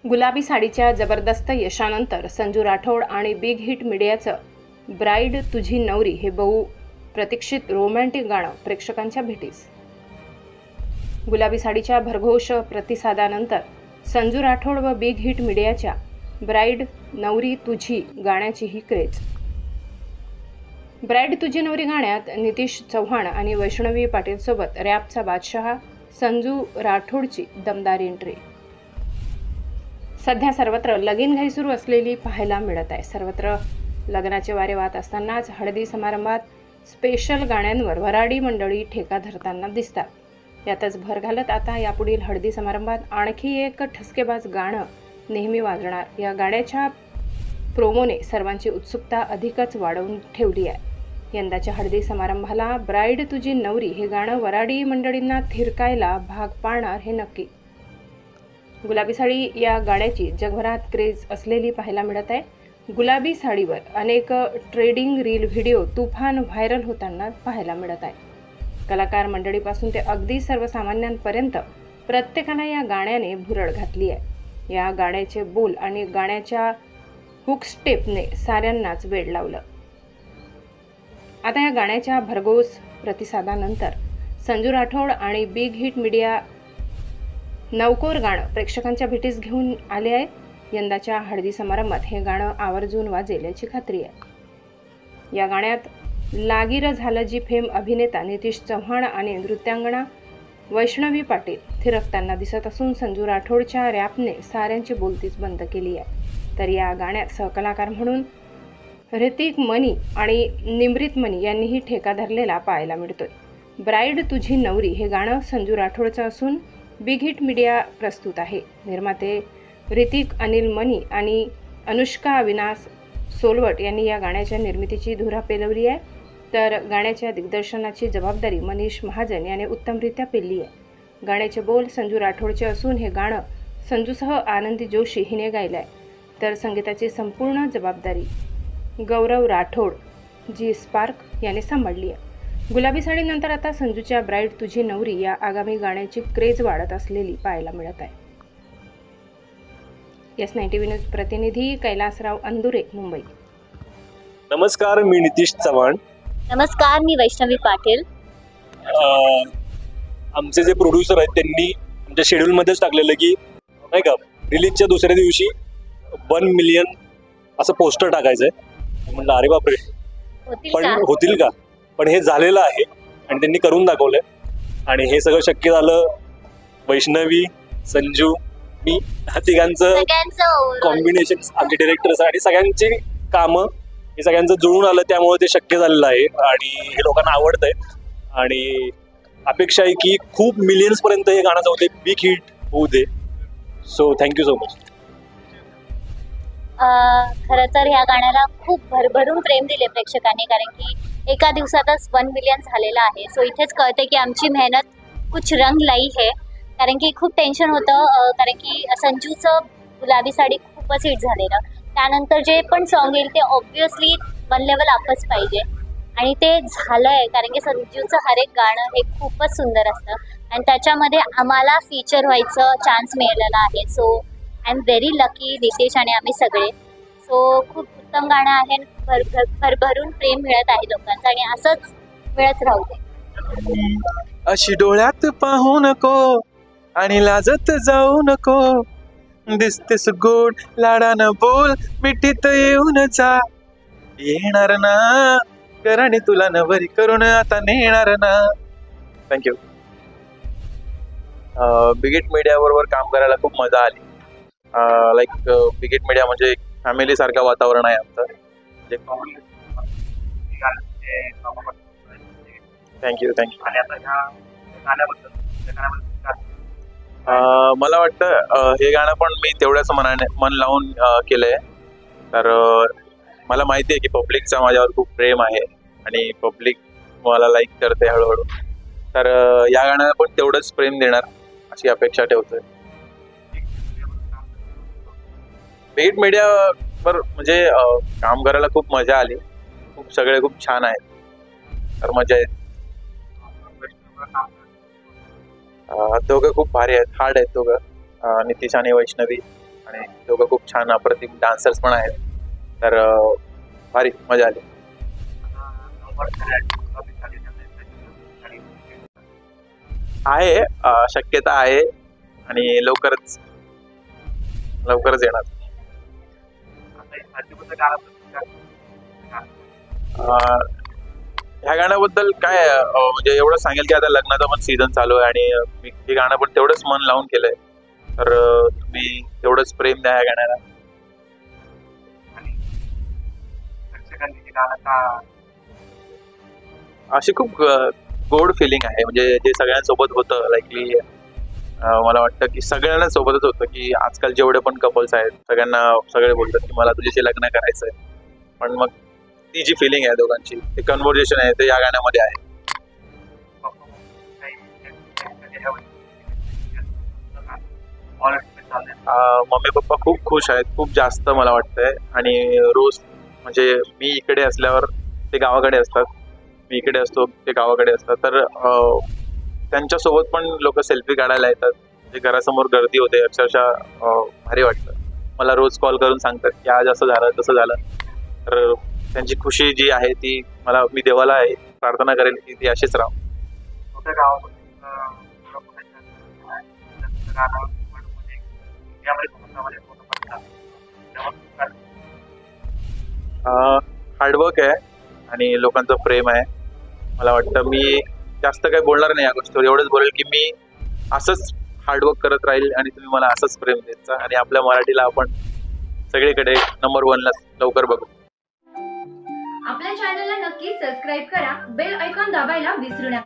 गुलाबी साडीच्या जबरदस्त यशानंतर संजू राठोड आणि बिग हिट मीडियाचं ब्राईड तुझी नवरी हे बहु प्रतीक्षित रोमॅन्टिक गाणं प्रेक्षकांच्या भेटीस. गुलाबी साडीच्या भरघोष प्रतिसादानंतर संजू राठोड व बिग हिट मीडियाच्या ब्राईड नवरी तुझी गाण्याची ही क्रेज. ब्राईड तुझी नवरी गाण्यात नितीश चव्हाण आणि वैष्णवी पाटील सोबत रॅपचा बादशहा संजू राठोडची दमदार एंट्री. सध्या सर्वत्र लगीनघाई सुरू असलेली पाहायला मिळत आहे. सर्वत्र लग्नाचे वारे वाहत असतानाच हळदी समारंभात स्पेशल गाण्यांवर वऱ्हाडी मंडळी ठेका धरताना दिसतात. यातच भर घालत आता यापुढील हळदी समारंभात आणखी एक ठसकेबाज गाणं नेहमी वाजणार. या गाण्याच्या प्रोमोने सर्वांची उत्सुकता अधिकच वाढवून ठेवली आहे. यंदाच्या हळदी समारंभाला ब्राईड तुझी नवरी हे गाणं वऱ्हाडी मंडळींना थिरकायला भाग पाडणार हे नक्की. गुलाबी साडी या गाण्याची जगभरात क्रेज असलेली पाहायला मिळत आहे. गुलाबी साडीवर अनेक ट्रेडिंग रील व्हिडिओ तुफान व्हायरल होताना पाहायला मिळत आहे. कलाकार मंडळीपासून ते अगदी सर्वसामान्यांपर्यंत प्रत्येकाला या गाण्याने भुरळ घातली आहे. या गाण्याचे बोल आणि गाण्याच्या हुक स्टेपने साऱ्यांनाच वेड लावलं. आता या गाण्याच्या भरघोस प्रतिसादानंतर संजू राठोड आणि बिग हिट मीडिया नवकोर गाणं प्रेक्षकांच्या भेटीस घेऊन आले आहे. यंदाच्या हळदी समारंभात हे गाणं आवर्जून वाजेल याची खात्री आहे. या गाण्यात लागीर झालं जी फेम अभिनेता नितीश चव्हाण आणि नृत्यांगना वैष्णवी पाटील थिरकताना दिसत असून संजू राठोडच्या रॅपने साऱ्यांची बोलतीच बंद केली आहे. तर या गाण्यात सहकलाकार म्हणून ऋतिक मनी आणि निमृत मनी यांनीही ठेका धरलेला पाहायला मिळतोय. ब्राईड तुझी नवरी हे गाणं संजू राठोडचं असून बिग हिट मीडिया प्रस्तुत आहे. निर्माते ऋतिक अनिल मनी आणि अनुष्का अविनाश सोलवट यांनी या गाण्याच्या निर्मितीची धुरा पेलवली आहे. तर गाण्याच्या दिग्दर्शनाची जबाबदारी मनीष महाजन याने उत्तमरित्या पेलली आहे. गाण्याचे बोल संजू राठोडचे असून हे गाणं संजूसह आनंदी जोशी हिने गायलं आहे. तर संगीताची संपूर्ण जबाबदारी गौरव राठोड जी स्पार्क याने सांभाळली आहे. गुलाबी साडीनंतर आता संजूच्या ब्राईड तुझी नवरी या आगामी गाण्याची क्रेज वाढत असलेली पाहायला मिळत आहे. S9TV न्यूज प्रतिनिधी कैलासराव अंदुरे, मुंबई. नमस्कार, मी नितीश चव्हाण. नमस्कार, मी वैष्णवी पाटील. आमचे जे प्रोड्युसर आहेत त्यांनी आमच्या शेड्यूलमध्येच टाकलेलं की नाही का रिलीजच्या दुसऱ्या दिवशी 1 मिलियन असं पोस्टर टाकायचं आहे. म्हणलं अरे बापरे, पण होतील का? पण हे झालेलं आहे आणि त्यांनी करून दाखवलंय. आणि हे सगळं शक्य झालं वैष्णवी, संजू, मी तिघांचं कॉम्बिनेशन, आमचे डिरेक्टर्स आणि सगळ्यांची कामं हे सगळ्यांचं जुळून आलं, त्यामुळे ते शक्य झालेलं आहे. आणि हे लोकांना आवडतंय आणि अपेक्षा आहे की खूप मिलियन्स पर्यंत हे गाणं जाऊ दे, बिग हिट होऊ दे. So thank you so much. खरं तर ह्या गाण्याला खूप भरभरून प्रेम दिले प्रेक्षकांनी, कारण की एका दिवसातच 1 मिलियन झालेलं आहे. सो इथेच कळते की आमची मेहनत कुछ रंग लाई है. कारण की खूप टेन्शन होतं, कारण की संजूचं गुलाबी साडी खूपच हिट झालेलं. त्यानंतर जे पण सॉन्ग येईल ते ऑब्व्हियसली 1 लेवल अपच पाहिजे आणि ते झालंय. कारण की संजूचं हर एक गाणं हे खूपच सुंदर असतं आणि त्याच्यामध्ये आम्हाला फीचर व्हायचं चान्स मिळालेला आहे. So I am very lucky, Nitesh आणि आम्ही सगळे. सो खूप उत्तम गाणं आहे. भरभरून प्रेम मिळत आहे लोकांचं आणि असंच मिळत राहू दे. अशी डोळ्यात पाहू नको आणि लाजत जाऊ नको, दिसतेस गोड लाडानं बोल, मिठीत येऊन जा. येणार ना कराने तुला नवरी करून आता नेणार ना. थँक्यू. बिग हिट मीडिया बरोबर काम करायला खूप मजा आली. लाईक बिग हिट मीडिया म्हणजे एक फॅमिली सारखं वातावरण आहे आमचं. थँक्यू. मला वाटतं हे गाणं पण मी तेवढ्याच मन लावून केलंय. तर मला माहिती आहे की पब्लिकचा माझ्यावर खूप प्रेम आहे आणि पब्लिक मला लाईक करते हळूहळू. तर या गाण्याला पण तेवढंच प्रेम देणार अशी अपेक्षा ठेवतोय. बिग हिट मीडियावर म्हणजे काम करायला खूप मजा आली. सगळे खूप छान आहेत. तर मजा येते. दोघं खूप भारी आहेत, हार्ड आहेत दोघं, नितीश आणि वैष्णवी. आणि दोघं खूप छान अप्रतिम डान्सर्स पण आहेत. तर भारी मजा आली. आहे शक्यता आहे आणि लवकरच येणार. ह्या गाण्याबद्दल काय म्हणजे एवढं सांगेल की आता लग्नाचा पण सीझन चालू आहे आणि मी हे गाणं पण तेवढंच मन लावून केलंय. तर तुम्ही तेवढंच प्रेम द्या या गाण्याला. अशी खूप गोड फिलिंग आहे म्हणजे जे सगळ्यांसोबत होतं लाईकली. मला वाटतं की सगळ्यांना सोबतच होतं की आजकाल जेवढे पण कपल्स आहेत सगळ्यांना सगळे बोलतात की मला तुझ्याशी लग्न करायचंय. पण मग ती जी फिलिंग आहे दोघांची, ते कन्व्हर्सेशन आहे ते या गाण्यामध्ये आहे. मम्मी पप्पा खूप खुश आहेत, खूप जास्त मला वाटतंय. आणि रोज म्हणजे मी इकडे असल्यावर ते गावाकडे असतात, मी इकडे असतो ते गावाकडे असतात. तर त्यांच्यासोबत पण लोक सेल्फी काढायला येतात. जे घरासमोर गर्दी होते अक्षरशः भारी वाटतं. मला रोज कॉल करून सांगतात की आज असं झालं तसं झालं. तर त्यांची खुशी जी आहे ती मी देवाला प्रार्थना करेल की ती अशीच राहो. हार्डवर्क आहे आणि लोकांचं प्रेम आहे. मला वाटतं मी जास्त काही बोलणार नाही या गोष्टीवर. एवढंच बोलेल की मी असंच हार्डवर्क करत राहील आणि तुम्ही मला असंच प्रेम देत जा आणि आपल्या मराठीला आपण सगळीकडे नंबर 1 ला लवकर बघू. आपल्या चॅनलला नक्की सबस्क्राईब करा, बेल आयकॉन दाबायला विसरू नका.